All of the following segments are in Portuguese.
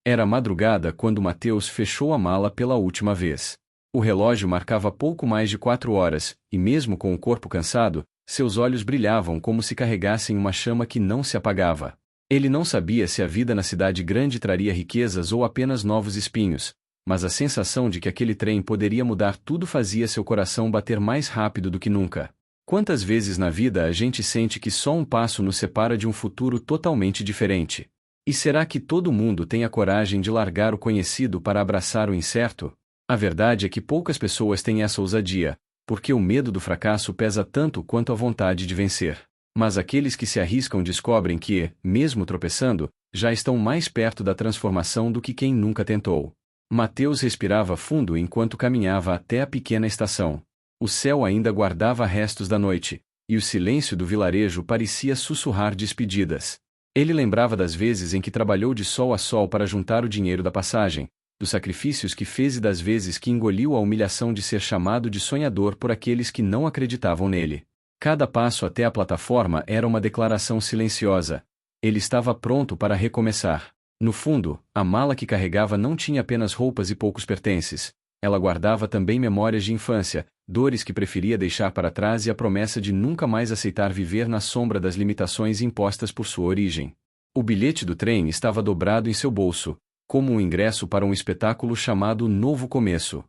Era madrugada quando Mateus fechou a mala pela última vez. O relógio marcava pouco mais de 4 horas, e mesmo com o corpo cansado, seus olhos brilhavam como se carregassem uma chama que não se apagava. Ele não sabia se a vida na cidade grande traria riquezas ou apenas novos espinhos, mas a sensação de que aquele trem poderia mudar tudo fazia seu coração bater mais rápido do que nunca. Quantas vezes na vida a gente sente que só um passo nos separa de um futuro totalmente diferente? E será que todo mundo tem a coragem de largar o conhecido para abraçar o incerto? A verdade é que poucas pessoas têm essa ousadia, porque o medo do fracasso pesa tanto quanto a vontade de vencer. Mas aqueles que se arriscam descobrem que, mesmo tropeçando, já estão mais perto da transformação do que quem nunca tentou. Mateus respirava fundo enquanto caminhava até a pequena estação. O céu ainda guardava restos da noite, e o silêncio do vilarejo parecia sussurrar despedidas. Ele lembrava das vezes em que trabalhou de sol a sol para juntar o dinheiro da passagem, dos sacrifícios que fez e das vezes que engoliu a humilhação de ser chamado de sonhador por aqueles que não acreditavam nele. Cada passo até a plataforma era uma declaração silenciosa. Ele estava pronto para recomeçar. No fundo, a mala que carregava não tinha apenas roupas e poucos pertences. Ela guardava também memórias de infância, dores que preferia deixar para trás e a promessa de nunca mais aceitar viver na sombra das limitações impostas por sua origem. O bilhete do trem estava dobrado em seu bolso, como um ingresso para um espetáculo chamado Novo Começo.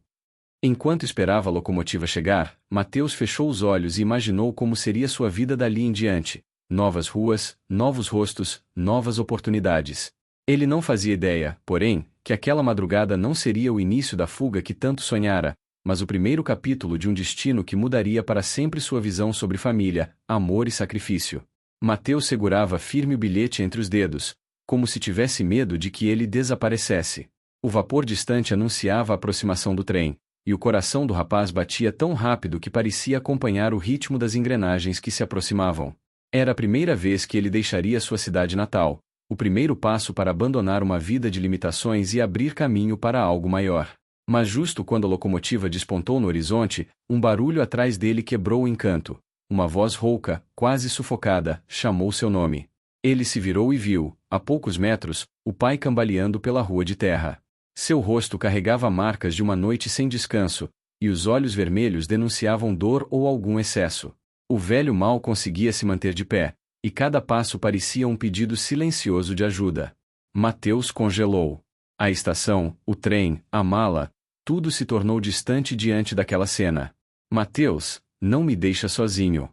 Enquanto esperava a locomotiva chegar, Mateus fechou os olhos e imaginou como seria sua vida dali em diante. Novas ruas, novos rostos, novas oportunidades. Ele não fazia ideia, porém, que aquela madrugada não seria o início da fuga que tanto sonhara, mas o primeiro capítulo de um destino que mudaria para sempre sua visão sobre família, amor e sacrifício. Mateus segurava firme o bilhete entre os dedos, como se tivesse medo de que ele desaparecesse. O vapor distante anunciava a aproximação do trem, e o coração do rapaz batia tão rápido que parecia acompanhar o ritmo das engrenagens que se aproximavam. Era a primeira vez que ele deixaria sua cidade natal, o primeiro passo para abandonar uma vida de limitações e abrir caminho para algo maior. Mas justo quando a locomotiva despontou no horizonte, um barulho atrás dele quebrou o encanto. Uma voz rouca, quase sufocada, chamou seu nome. Ele se virou e viu, a poucos metros, o pai cambaleando pela rua de terra. Seu rosto carregava marcas de uma noite sem descanso, e os olhos vermelhos denunciavam dor ou algum excesso. O velho mal conseguia se manter de pé, e cada passo parecia um pedido silencioso de ajuda. Mateus congelou. A estação, o trem, a mala, tudo se tornou distante diante daquela cena. Mateus, não me deixa sozinho.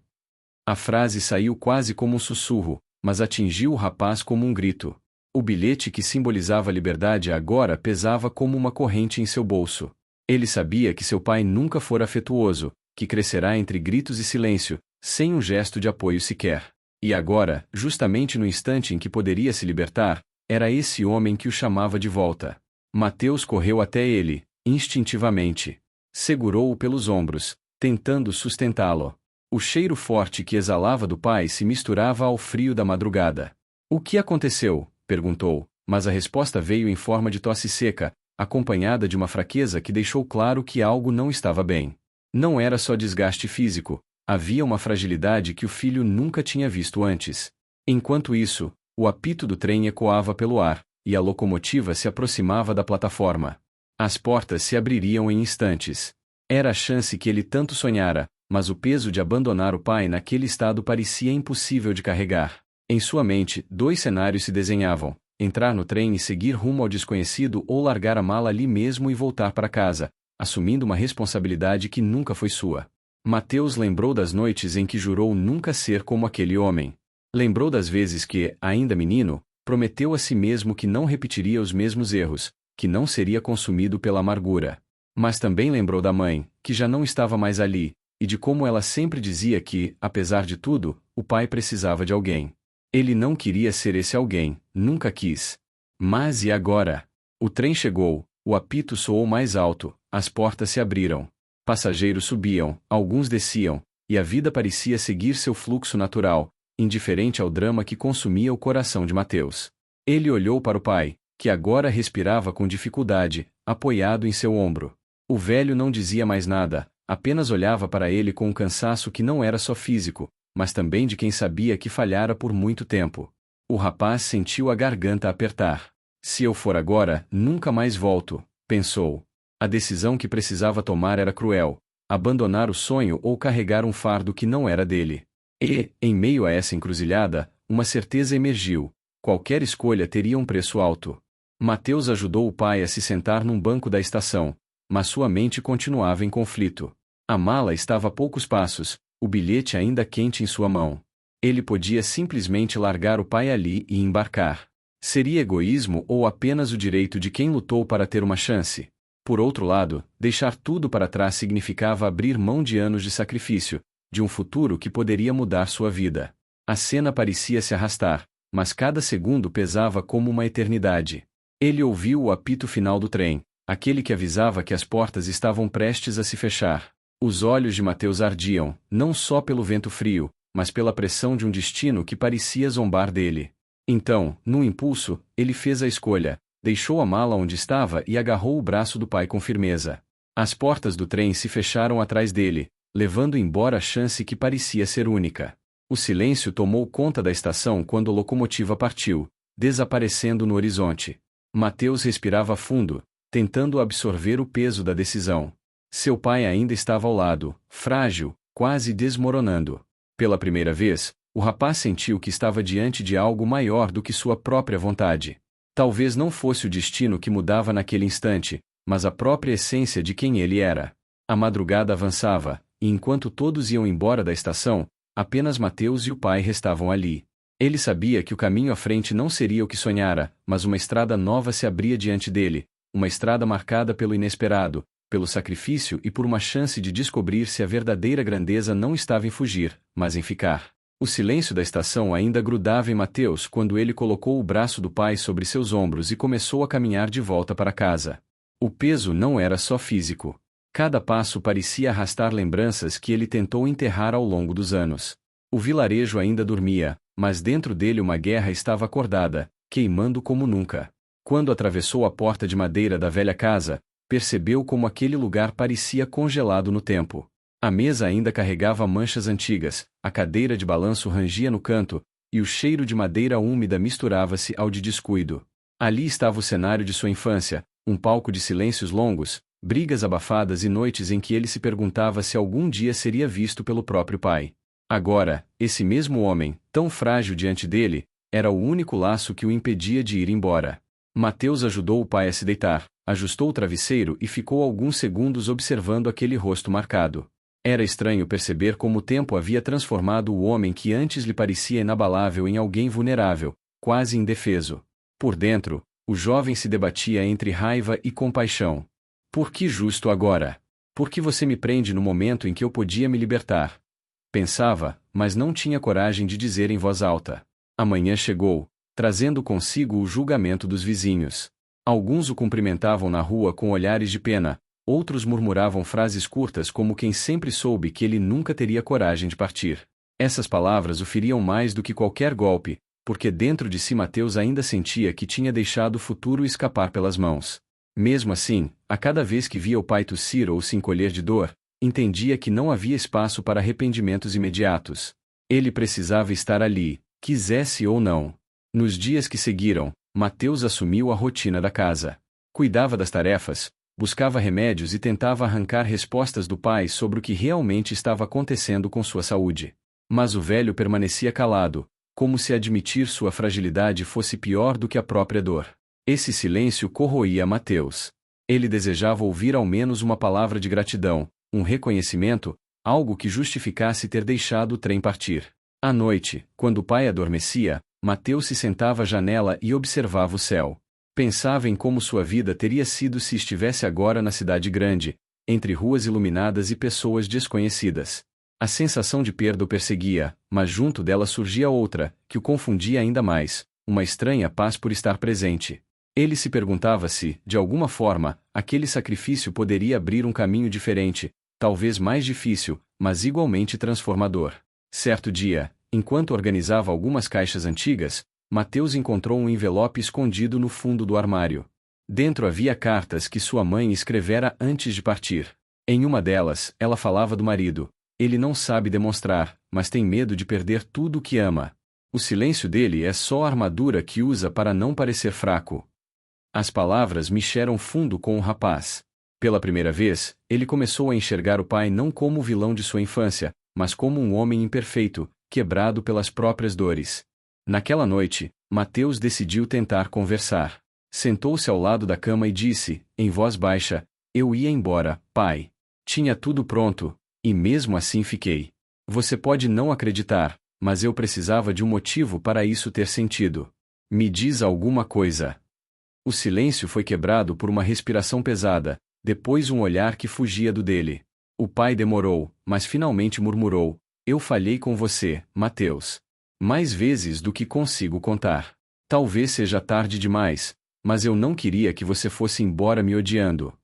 A frase saiu quase como um sussurro, mas atingiu o rapaz como um grito. O bilhete que simbolizava a liberdade agora pesava como uma corrente em seu bolso. Ele sabia que seu pai nunca fora afetuoso, que crescerá entre gritos e silêncio, sem um gesto de apoio sequer. E agora, justamente no instante em que poderia se libertar, era esse homem que o chamava de volta. Mateus correu até ele, instintivamente. Segurou-o pelos ombros, tentando sustentá-lo. O cheiro forte que exalava do pai se misturava ao frio da madrugada. O que aconteceu? Perguntou, mas a resposta veio em forma de tosse seca, acompanhada de uma fraqueza que deixou claro que algo não estava bem. Não era só desgaste físico, havia uma fragilidade que o filho nunca tinha visto antes. Enquanto isso, o apito do trem ecoava pelo ar, e a locomotiva se aproximava da plataforma. As portas se abririam em instantes. Era a chance que ele tanto sonhara, mas o peso de abandonar o pai naquele estado parecia impossível de carregar. Em sua mente, dois cenários se desenhavam: entrar no trem e seguir rumo ao desconhecido ou largar a mala ali mesmo e voltar para casa, assumindo uma responsabilidade que nunca foi sua. Mateus lembrou das noites em que jurou nunca ser como aquele homem. Lembrou das vezes que, ainda menino, prometeu a si mesmo que não repetiria os mesmos erros, que não seria consumido pela amargura. Mas também lembrou da mãe, que já não estava mais ali, e de como ela sempre dizia que, apesar de tudo, o pai precisava de alguém. Ele não queria ser esse alguém, nunca quis. Mas e agora? O trem chegou, o apito soou mais alto, as portas se abriram. Passageiros subiam, alguns desciam, e a vida parecia seguir seu fluxo natural, indiferente ao drama que consumia o coração de Mateus. Ele olhou para o pai, que agora respirava com dificuldade, apoiado em seu ombro. O velho não dizia mais nada, apenas olhava para ele com um cansaço que não era só físico, mas também de quem sabia que falhara por muito tempo. O rapaz sentiu a garganta apertar. Se eu for agora, nunca mais volto, pensou. A decisão que precisava tomar era cruel: abandonar o sonho ou carregar um fardo que não era dele. E, em meio a essa encruzilhada, uma certeza emergiu: qualquer escolha teria um preço alto. Mateus ajudou o pai a se sentar num banco da estação, mas sua mente continuava em conflito. A mala estava a poucos passos, o bilhete ainda quente em sua mão. Ele podia simplesmente largar o pai ali e embarcar. Seria egoísmo ou apenas o direito de quem lutou para ter uma chance? Por outro lado, deixar tudo para trás significava abrir mão de anos de sacrifício, de um futuro que poderia mudar sua vida. A cena parecia se arrastar, mas cada segundo pesava como uma eternidade. Ele ouviu o apito final do trem, aquele que avisava que as portas estavam prestes a se fechar. Os olhos de Mateus ardiam, não só pelo vento frio, mas pela pressão de um destino que parecia zombar dele. Então, num impulso, ele fez a escolha, deixou a mala onde estava e agarrou o braço do pai com firmeza. As portas do trem se fecharam atrás dele, levando embora a chance que parecia ser única. O silêncio tomou conta da estação quando a locomotiva partiu, desaparecendo no horizonte. Mateus respirava fundo, tentando absorver o peso da decisão. Seu pai ainda estava ao lado, frágil, quase desmoronando. Pela primeira vez, o rapaz sentiu que estava diante de algo maior do que sua própria vontade. Talvez não fosse o destino que mudava naquele instante, mas a própria essência de quem ele era. A madrugada avançava, e enquanto todos iam embora da estação, apenas Mateus e o pai restavam ali. Ele sabia que o caminho à frente não seria o que sonhara, mas uma estrada nova se abria diante dele, uma estrada marcada pelo inesperado, pelo sacrifício e por uma chance de descobrir se a verdadeira grandeza não estava em fugir, mas em ficar. O silêncio da estação ainda grudava em Mateus quando ele colocou o braço do pai sobre seus ombros e começou a caminhar de volta para casa. O peso não era só físico. Cada passo parecia arrastar lembranças que ele tentou enterrar ao longo dos anos. O vilarejo ainda dormia, mas dentro dele uma guerra estava acordada, queimando como nunca. Quando atravessou a porta de madeira da velha casa, percebeu como aquele lugar parecia congelado no tempo. A mesa ainda carregava manchas antigas, a cadeira de balanço rangia no canto, e o cheiro de madeira úmida misturava-se ao de descuido. Ali estava o cenário de sua infância, um palco de silêncios longos, brigas abafadas e noites em que ele se perguntava se algum dia seria visto pelo próprio pai. Agora, esse mesmo homem, tão frágil diante dele, era o único laço que o impedia de ir embora. Mateus ajudou o pai a se deitar, ajustou o travesseiro e ficou alguns segundos observando aquele rosto marcado. Era estranho perceber como o tempo havia transformado o homem que antes lhe parecia inabalável em alguém vulnerável, quase indefeso. Por dentro, o jovem se debatia entre raiva e compaixão. Por que justo agora? Por que você me prende no momento em que eu podia me libertar? Pensava, mas não tinha coragem de dizer em voz alta. A manhã chegou, trazendo consigo o julgamento dos vizinhos. Alguns o cumprimentavam na rua com olhares de pena, outros murmuravam frases curtas como quem sempre soube que ele nunca teria coragem de partir. Essas palavras o feriam mais do que qualquer golpe, porque dentro de si Mateus ainda sentia que tinha deixado o futuro escapar pelas mãos. Mesmo assim, a cada vez que via o pai tossir ou se encolher de dor, entendia que não havia espaço para arrependimentos imediatos. Ele precisava estar ali, quisesse ou não. Nos dias que seguiram, Mateus assumiu a rotina da casa. Cuidava das tarefas, buscava remédios e tentava arrancar respostas do pai sobre o que realmente estava acontecendo com sua saúde. Mas o velho permanecia calado, como se admitir sua fragilidade fosse pior do que a própria dor. Esse silêncio corroía Mateus. Ele desejava ouvir ao menos uma palavra de gratidão, um reconhecimento, algo que justificasse ter deixado o trem partir. À noite, quando o pai adormecia, Mateus se sentava à janela e observava o céu. Pensava em como sua vida teria sido se estivesse agora na cidade grande, entre ruas iluminadas e pessoas desconhecidas. A sensação de perda o perseguia, mas junto dela surgia outra, que o confundia ainda mais, uma estranha paz por estar presente. Ele se perguntava se, de alguma forma, aquele sacrifício poderia abrir um caminho diferente, talvez mais difícil, mas igualmente transformador. Certo dia, enquanto organizava algumas caixas antigas, Mateus encontrou um envelope escondido no fundo do armário. Dentro havia cartas que sua mãe escrevera antes de partir. Em uma delas, ela falava do marido. Ele não sabe demonstrar, mas tem medo de perder tudo o que ama. O silêncio dele é só a armadura que usa para não parecer fraco. As palavras mexeram fundo com o rapaz. Pela primeira vez, ele começou a enxergar o pai não como o vilão de sua infância, mas como um homem imperfeito, quebrado pelas próprias dores. Naquela noite, Mateus decidiu tentar conversar. Sentou-se ao lado da cama e disse, em voz baixa, eu ia embora, pai. Tinha tudo pronto, e mesmo assim fiquei. Você pode não acreditar, mas eu precisava de um motivo para isso ter sentido. Me diz alguma coisa. O silêncio foi quebrado por uma respiração pesada, depois um olhar que fugia do dele. O pai demorou, mas finalmente murmurou, eu falhei com você, Mateus. Mais vezes do que consigo contar. Talvez seja tarde demais, mas eu não queria que você fosse embora me odiando.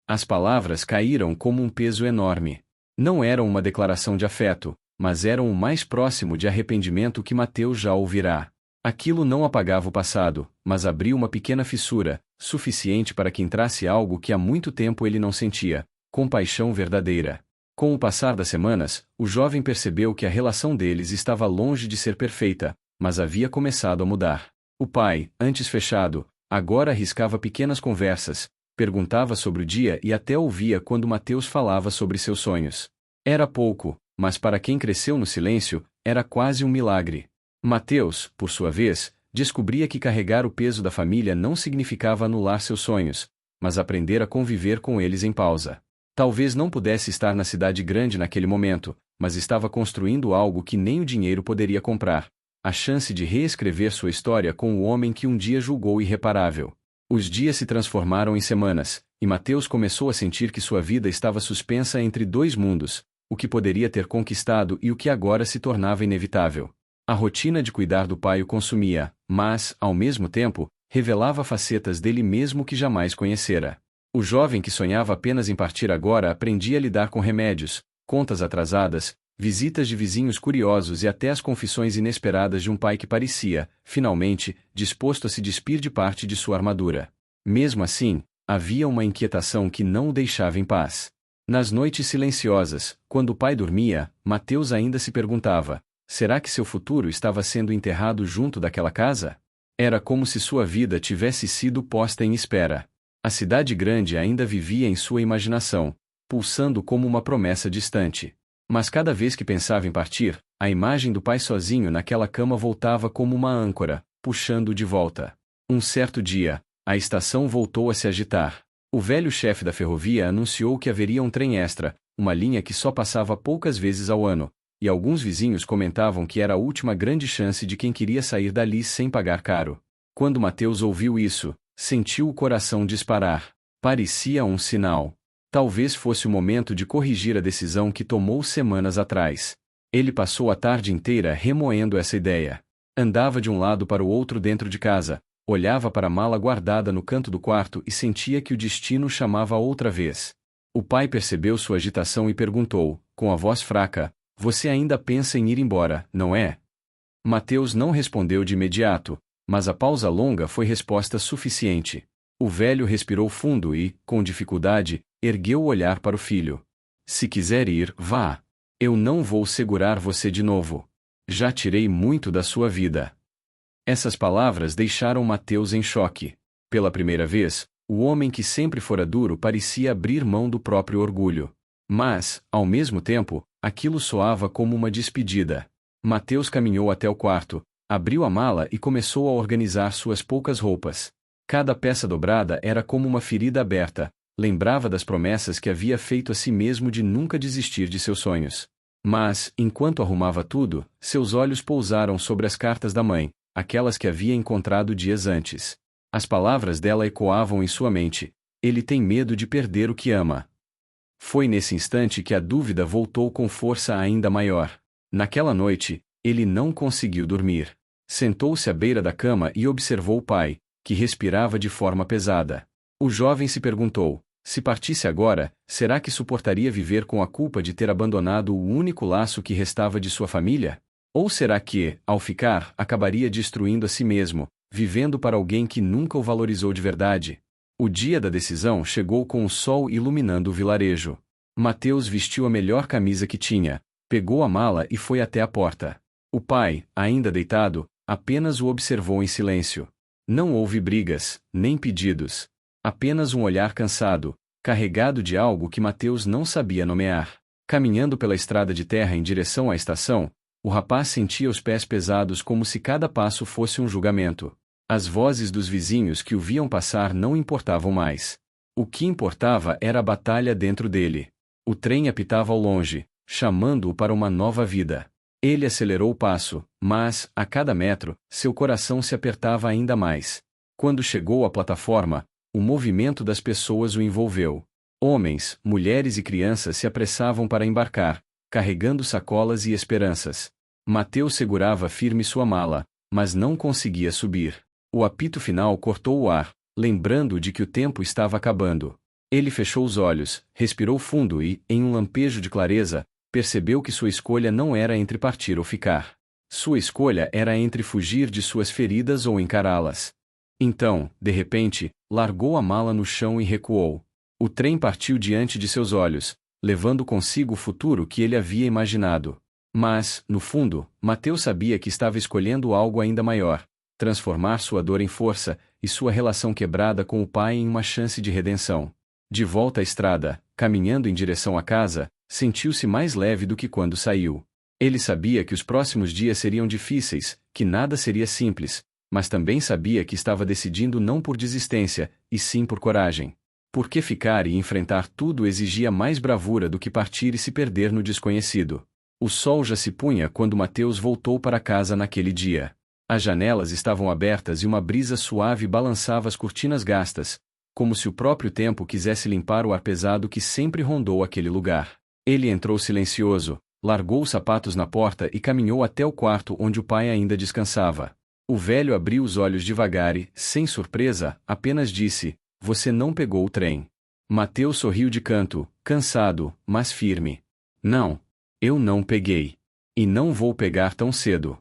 As palavras caíram como um peso enorme. Não eram uma declaração de afeto, mas eram o mais próximo de arrependimento que Mateus já ouvirá. Aquilo não apagava o passado, mas abriu uma pequena fissura, suficiente para que entrasse algo que há muito tempo ele não sentia, compaixão verdadeira. Com o passar das semanas, o jovem percebeu que a relação deles estava longe de ser perfeita, mas havia começado a mudar. O pai, antes fechado, agora arriscava pequenas conversas, perguntava sobre o dia e até ouvia quando Mateus falava sobre seus sonhos. Era pouco, mas para quem cresceu no silêncio, era quase um milagre. Mateus, por sua vez, descobria que carregar o peso da família não significava anular seus sonhos, mas aprender a conviver com eles em pausa. Talvez não pudesse estar na cidade grande naquele momento, mas estava construindo algo que nem o dinheiro poderia comprar: a chance de reescrever sua história com o homem que um dia julgou irreparável. Os dias se transformaram em semanas, e Mateus começou a sentir que sua vida estava suspensa entre dois mundos, o que poderia ter conquistado e o que agora se tornava inevitável. A rotina de cuidar do pai o consumia, mas, ao mesmo tempo, revelava facetas dele mesmo que jamais conhecera. O jovem que sonhava apenas em partir agora aprendia a lidar com remédios, contas atrasadas, visitas de vizinhos curiosos e até as confissões inesperadas de um pai que parecia, finalmente, disposto a se despir de parte de sua armadura. Mesmo assim, havia uma inquietação que não o deixava em paz. Nas noites silenciosas, quando o pai dormia, Mateus ainda se perguntava: será que seu futuro estava sendo enterrado junto daquela casa? Era como se sua vida tivesse sido posta em espera. A cidade grande ainda vivia em sua imaginação, pulsando como uma promessa distante. Mas cada vez que pensava em partir, a imagem do pai sozinho naquela cama voltava como uma âncora, puxando-o de volta. Um certo dia, a estação voltou a se agitar. O velho chefe da ferrovia anunciou que haveria um trem extra, uma linha que só passava poucas vezes ao ano, e alguns vizinhos comentavam que era a última grande chance de quem queria sair dali sem pagar caro. Quando Mateus ouviu isso, sentiu o coração disparar. Parecia um sinal. Talvez fosse o momento de corrigir a decisão que tomou semanas atrás. Ele passou a tarde inteira remoendo essa ideia. Andava de um lado para o outro dentro de casa, olhava para a mala guardada no canto do quarto e sentia que o destino chamava outra vez. O pai percebeu sua agitação e perguntou, com a voz fraca: você ainda pensa em ir embora, não é? Mateus não respondeu de imediato, mas a pausa longa foi resposta suficiente. O velho respirou fundo e, com dificuldade, ergueu o olhar para o filho. Se quiser ir, vá. Eu não vou segurar você de novo. Já tirei muito da sua vida. Essas palavras deixaram Mateus em choque. Pela primeira vez, o homem que sempre fora duro parecia abrir mão do próprio orgulho. Mas, ao mesmo tempo, aquilo soava como uma despedida. Mateus caminhou até o quarto, abriu a mala e começou a organizar suas poucas roupas. Cada peça dobrada era como uma ferida aberta, lembrava das promessas que havia feito a si mesmo de nunca desistir de seus sonhos. Mas, enquanto arrumava tudo, seus olhos pousaram sobre as cartas da mãe, aquelas que havia encontrado dias antes. As palavras dela ecoavam em sua mente: ele tem medo de perder o que ama. Foi nesse instante que a dúvida voltou com força ainda maior. Naquela noite, ele não conseguiu dormir. Sentou-se à beira da cama e observou o pai, que respirava de forma pesada. O jovem se perguntou: se partisse agora, será que suportaria viver com a culpa de ter abandonado o único laço que restava de sua família? Ou será que, ao ficar, acabaria destruindo a si mesmo, vivendo para alguém que nunca o valorizou de verdade? O dia da decisão chegou com o sol iluminando o vilarejo. Mateus vestiu a melhor camisa que tinha, pegou a mala e foi até a porta. O pai, ainda deitado, apenas o observou em silêncio. Não houve brigas, nem pedidos. Apenas um olhar cansado, carregado de algo que Mateus não sabia nomear. Caminhando pela estrada de terra em direção à estação, o rapaz sentia os pés pesados como se cada passo fosse um julgamento. As vozes dos vizinhos que o viam passar não importavam mais. O que importava era a batalha dentro dele. O trem apitava ao longe, chamando-o para uma nova vida. Ele acelerou o passo, mas, a cada metro, seu coração se apertava ainda mais. Quando chegou à plataforma, o movimento das pessoas o envolveu. Homens, mulheres e crianças se apressavam para embarcar, carregando sacolas e esperanças. Mateus segurava firme sua mala, mas não conseguia subir. O apito final cortou o ar, lembrando-o de que o tempo estava acabando. Ele fechou os olhos, respirou fundo e, em um lampejo de clareza, percebeu que sua escolha não era entre partir ou ficar. Sua escolha era entre fugir de suas feridas ou encará-las. Então, de repente, largou a mala no chão e recuou. O trem partiu diante de seus olhos, levando consigo o futuro que ele havia imaginado. Mas, no fundo, Mateus sabia que estava escolhendo algo ainda maior: transformar sua dor em força, e sua relação quebrada com o pai em uma chance de redenção. De volta à estrada, caminhando em direção à casa, sentiu-se mais leve do que quando saiu. Ele sabia que os próximos dias seriam difíceis, que nada seria simples, mas também sabia que estava decidindo não por desistência, e sim por coragem. Porque ficar e enfrentar tudo exigia mais bravura do que partir e se perder no desconhecido. O sol já se punha quando Mateus voltou para casa naquele dia. As janelas estavam abertas e uma brisa suave balançava as cortinas gastas, como se o próprio tempo quisesse limpar o ar pesado que sempre rondou aquele lugar. Ele entrou silencioso, largou os sapatos na porta e caminhou até o quarto onde o pai ainda descansava. O velho abriu os olhos devagar e, sem surpresa, apenas disse: "Você não pegou o trem." Mateus sorriu de canto, cansado, mas firme. "Não. Eu não peguei. E não vou pegar tão cedo."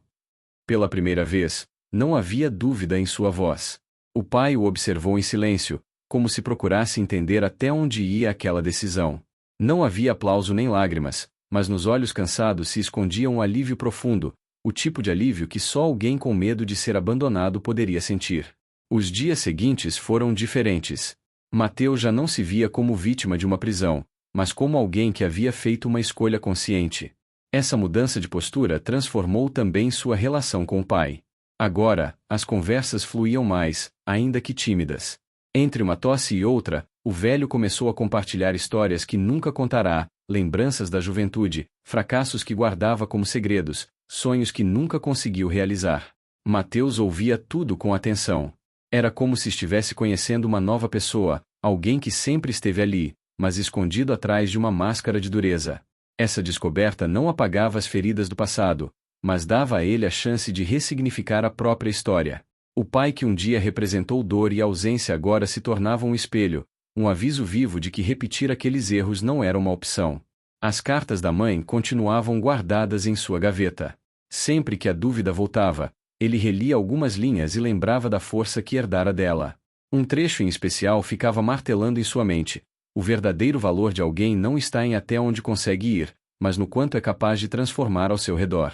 Pela primeira vez, não havia dúvida em sua voz. O pai o observou em silêncio, como se procurasse entender até onde ia aquela decisão. Não havia aplauso nem lágrimas, mas nos olhos cansados se escondia um alívio profundo, o tipo de alívio que só alguém com medo de ser abandonado poderia sentir. Os dias seguintes foram diferentes. Mateus já não se via como vítima de uma prisão, mas como alguém que havia feito uma escolha consciente. Essa mudança de postura transformou também sua relação com o pai. Agora, as conversas fluíam mais, ainda que tímidas. Entre uma tosse e outra, o velho começou a compartilhar histórias que nunca contará, lembranças da juventude, fracassos que guardava como segredos, sonhos que nunca conseguiu realizar. Mateus ouvia tudo com atenção. Era como se estivesse conhecendo uma nova pessoa, alguém que sempre esteve ali, mas escondido atrás de uma máscara de dureza. Essa descoberta não apagava as feridas do passado, mas dava a ele a chance de ressignificar a própria história. O pai que um dia representou dor e ausência agora se tornava um espelho, um aviso vivo de que repetir aqueles erros não era uma opção. As cartas da mãe continuavam guardadas em sua gaveta. Sempre que a dúvida voltava, ele relia algumas linhas e lembrava da força que herdara dela. Um trecho em especial ficava martelando em sua mente: o verdadeiro valor de alguém não está em até onde consegue ir, mas no quanto é capaz de transformar ao seu redor.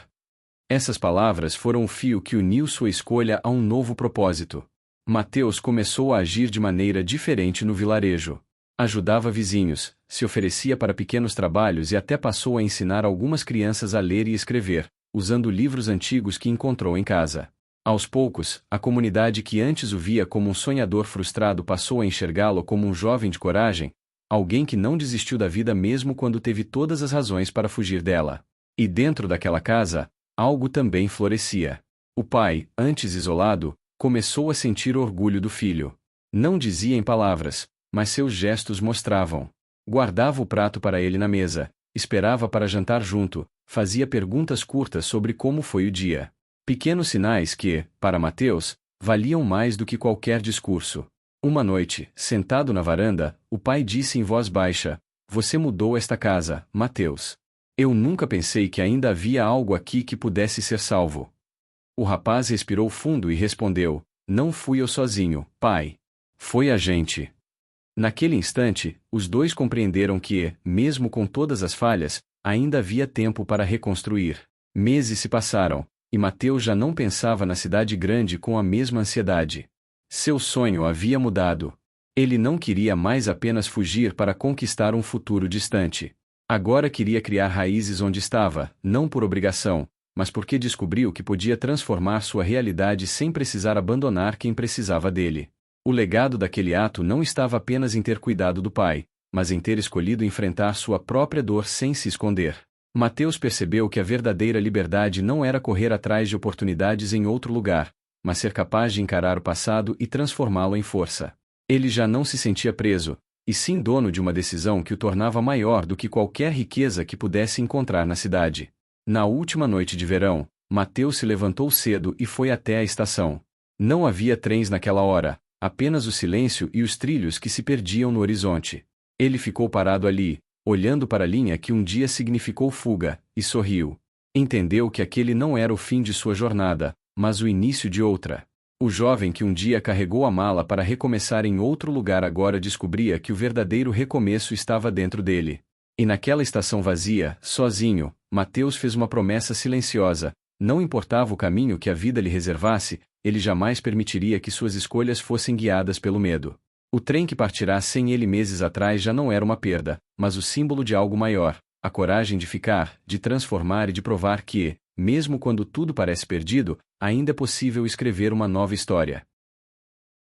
Essas palavras foram o fio que uniu sua escolha a um novo propósito. Mateus começou a agir de maneira diferente no vilarejo. Ajudava vizinhos, se oferecia para pequenos trabalhos e até passou a ensinar algumas crianças a ler e escrever, usando livros antigos que encontrou em casa. Aos poucos, a comunidade que antes o via como um sonhador frustrado passou a enxergá-lo como um jovem de coragem, alguém que não desistiu da vida mesmo quando teve todas as razões para fugir dela. E dentro daquela casa, algo também florescia. O pai, antes isolado, começou a sentir orgulho do filho. Não dizia em palavras, mas seus gestos mostravam. Guardava o prato para ele na mesa, esperava para jantar junto, fazia perguntas curtas sobre como foi o dia. Pequenos sinais que, para Mateus, valiam mais do que qualquer discurso. Uma noite, sentado na varanda, o pai disse em voz baixa: "Você mudou esta casa, Mateus. Eu nunca pensei que ainda havia algo aqui que pudesse ser salvo." O rapaz respirou fundo e respondeu: "Não fui eu sozinho, pai. Foi a gente." Naquele instante, os dois compreenderam que, mesmo com todas as falhas, ainda havia tempo para reconstruir. Meses se passaram, e Mateus já não pensava na cidade grande com a mesma ansiedade. Seu sonho havia mudado. Ele não queria mais apenas fugir para conquistar um futuro distante. Agora queria criar raízes onde estava, não por obrigação, mas porque descobriu que podia transformar sua realidade sem precisar abandonar quem precisava dele. O legado daquele ato não estava apenas em ter cuidado do pai, mas em ter escolhido enfrentar sua própria dor sem se esconder. Mateus percebeu que a verdadeira liberdade não era correr atrás de oportunidades em outro lugar, mas ser capaz de encarar o passado e transformá-lo em força. Ele já não se sentia preso, e sim dono de uma decisão que o tornava maior do que qualquer riqueza que pudesse encontrar na cidade. Na última noite de verão, Mateus se levantou cedo e foi até a estação. Não havia trens naquela hora, apenas o silêncio e os trilhos que se perdiam no horizonte. Ele ficou parado ali, olhando para a linha que um dia significou fuga, e sorriu. Entendeu que aquele não era o fim de sua jornada, mas o início de outra. O jovem que um dia carregou a mala para recomeçar em outro lugar agora descobria que o verdadeiro recomeço estava dentro dele. E naquela estação vazia, sozinho, Mateus fez uma promessa silenciosa: não importava o caminho que a vida lhe reservasse, ele jamais permitiria que suas escolhas fossem guiadas pelo medo. O trem que partirá sem ele meses atrás já não era uma perda, mas o símbolo de algo maior, a coragem de ficar, de transformar e de provar que, mesmo quando tudo parece perdido, ainda é possível escrever uma nova história.